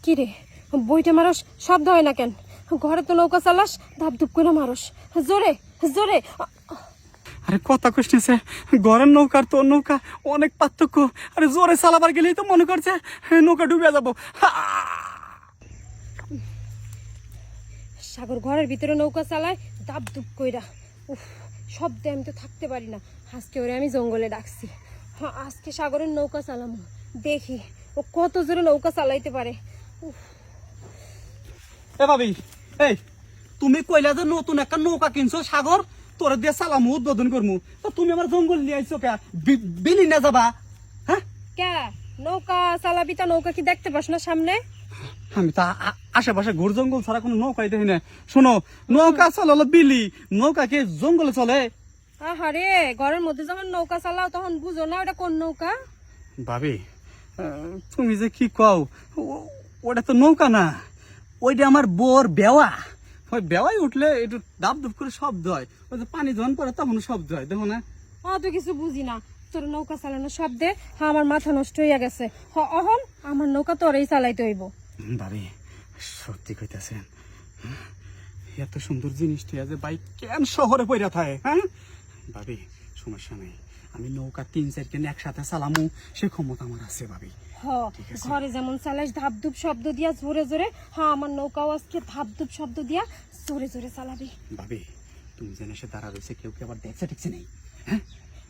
কি রে বইটা মারস শব্দ হয় না কেন? ঘরে তো নৌকা চালাস, ধাপ ধুপ করে মারস, জোরে জোরে। আরে কথা কইতেছে, ঘরের নৌকার তোর নৌকা অনেক পার্থক্য। আরে জোরে চালাবার গেলেই তো মনে করছে নৌকা ডুবে যাবো। সাগর ঘরের ভিতরে নৌকা চালায় ধাপ ধুপ কইরা। উফ, শব্দে আমি তো থাকতে পারি না। আজকে ওরে আমি জঙ্গলে ডাকছি। হ্যাঁ, আজকে সাগরের নৌকা চালামু, দেখি ও কত জোরে নৌকা চালাইতে পারে। উফ, এ ভাবি, এই তুমি কইলা যে নতুন একটা নৌকা কিনছো সাগর, তোর দিয়ে চালামু উদ্বোধন করমু, তো তুমি আমার জঙ্গল নিয়ে আইছো কে? বিলি না যাবা? হ্যাঁ, কে নৌকা চালাবি? তা নৌকা কি দেখতে পাস না সামনে? আমি তো আশেপাশে ঘোর জঙ্গল ছাড়া কোনো নৌকাই দেখি না। শোনো, নৌকা চালালো বিলি, নৌকা কি জঙ্গলে চলে? আহারে, ঘরের মধ্যে যখন নৌকা চালাও তখন বুঝো না ওটা কোন নৌকা? ভাবি, তুমি যে কি কও, ওটা তো নৌকা না, ওইটা আমার বোর বেওয়া। ওই বেওয়াই উঠলে একটু ডাব ডাব করে শব্দ হয়, ওই যে পানি যখন পড়ে তখন শব্দ হয়, দেখো না? অত কিছু বুঝি না, তোর নৌকা চালানোর শব্দে আমার মাথা নষ্ট হইয়া গেছে। অহন আমার নৌকা তোরই চালাইতে হইব। ভাবি, সত্যি কইতাছেন? এত সুন্দর জিনিসটা যে বাইক কেন শহরে পড়া থাকে? হ্যাঁ ভাবি, সমস্যা নেই, আমি নৌকা 3-4 কেন একসাথে চালামু, সে ক্ষমতা আমার আছে ভাবি। ঘরে যেমন চালাইস ধাপ ধুপ শব্দ দিয়া জোরে জোরে, আমার নৌকাও আজকে ধাপ ধুপ শব্দ দিয়া জোরে জোরে চালাবি। ভাবি, তুমি যেন এসে দাঁড়া রয়েছে, কেউ কি আবার দেখছে টিকছে নেই? হ্যাঁ,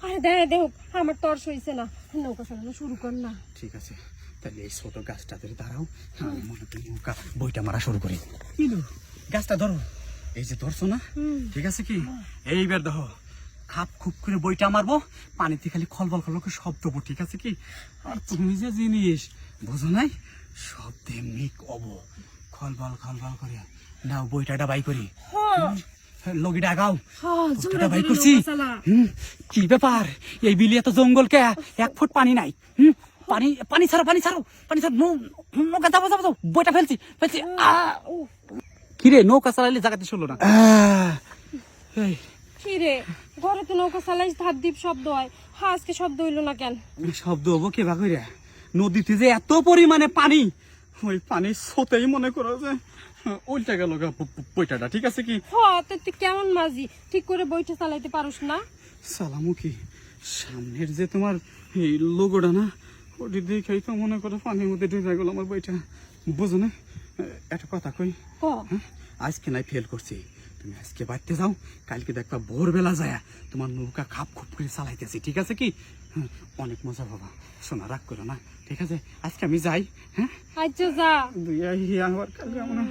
আরে দেখ দেখ, আমার তর সইছে না, নৌকা চালানো শুরু কর না। ঠিক আছে, তাহলে এই ছোট গাছটা ধরে দাঁড়াও, আমি মনে করি নৌকা বইটা মারা শুরু করি। কিলো গাছটা ধরো, এই যে ধরছো না, ঠিক আছে কি? এইবার দেখো, খাপ খুব করে বইটা মারবো, পানিতে খালি খলবল খলবল করে শব্দ হবো, ঠিক আছে কি? আর তুমি যে জিনিস বুঝো নাই, শব্দে মিক অব, খলবল খলবল করে নাও বইটা ডাবাই করি। লগিটা গাও, বইটা বাই করছি। কি ব্যাপার, এই বিলিয়া তো জঙ্গল কে, 1 ফুট পানি নাই। পানি পানি ছাড়ো, পানি ছাড়ো, পানি ছাড়ো, নৌকা যাবো যাবো, বইটা ফেলছি ফেলছি। কিরে, নৌকা চালাইলে জায়গাতে শুনলো না? কি রে, ঘরে তো নৌকা চালাইস ধাপ ধীপ শব্দ হয়, আজকে শব্দ হইলো না কেন? শব্দ হবো কে বা কইরা? নদীতে যে এত পরিমাণে পানি, ওই পানি স্রোতেই মনে করো যে উল্টা গেল বইটাটা, ঠিক আছে কি? তুই কেমন মাঝি, ঠিক করে বইটা চালাইতে পারোস না? সালামু কি, সামনের যে তোমার এই লোগোটা না, ওটি দেখেই তো মনে করো পানির মধ্যে ডুবে গেল আমার বইটা, বুঝো না? একটা কথা কই, আজকে নাই ফেল করছি, তুমি আজকে বাড়তে যাও, কালকে দেখবা ভোরবেলা যায় তোমার নৌকা খাপ খুব করে চালাইতেছি, ঠিক আছে কি? অনেক মজা বাবা, শোনা রাগ করো না, ঠিক আছে? আজকে আমি যাই। হ্যাঁ, আচ্ছা যা। দুই আবার কালকে আমরা